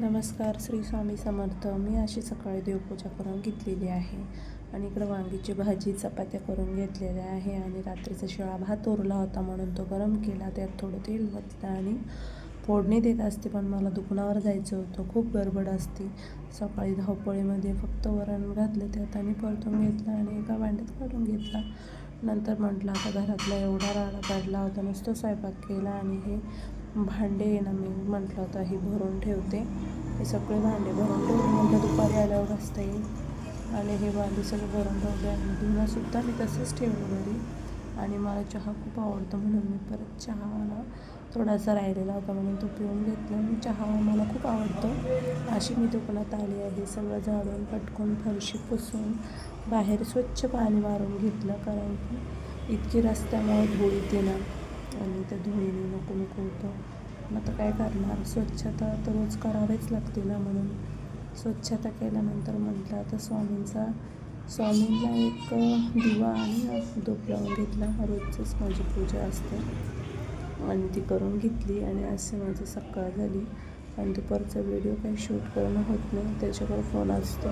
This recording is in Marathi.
नमस्कार, श्री स्वामी समर्थ. मी अशी सकाळी देवपूजा करून घेतलेली आहे आणि इकडं वांगीची भाजी चपात्या करून घेतलेल्या आहे आणि रात्रीचा शिळा भात उरला होता म्हणून तो गरम केला. त्यात थोडं तेल वतलं आणि फोडणी देत असते, पण मला दुकानावर जायचं होतं. खूप गडबड असते सकाळी धावपळीमध्ये. फक्त वरण घातलं त्यात आणि परतून घेतलं आणि एका भांड्यात काढून घेतला. नंतर म्हटलं आता घरातला एवढा राडा पडला होता, नुसतं स्वयंपाक केला आणि हे भांडे आहे ना, मी म्हटलं होतं हे भरून ठेवते. हे सगळे भांडे भरून ठेवले, म्हटलं दुपारी आल्यावर घासता येईल. आणि हे भांडे सगळे भरून ठेवले आणि धुणंसुद्धा मी तसंच ठेवलं घरी. आणि मला चहा खूप आवडतं म्हणून मी परत चहा थोडासा राहिलेला होता म्हणून तो पिऊन घेतला. मी चहा मला खूप आवडतो. अशी मी दुकानात आली आहे. सगळं झाडून पटकून फरशी पुसून बाहेर स्वच्छ पाणी मारून घेतलं, कारण की इतकी रस्त्यामुळे धूळ येते ना आणि त्या धुळीने नको होतं. मग आता काय करणार, स्वच्छता तर रोज करावीच लागते ना. म्हणून स्वच्छता केल्यानंतर म्हटलं आता स्वामींना एक दिवा आणि धूप लावून घेतला. रोजचंच माझी पूजा असते आणि ती करून घेतली. आणि असे माझी सकाळ झाली. आणि दुपारचा व्हिडिओ काही शूट करणं होत नाही, त्याच्याकडे फोन असतो.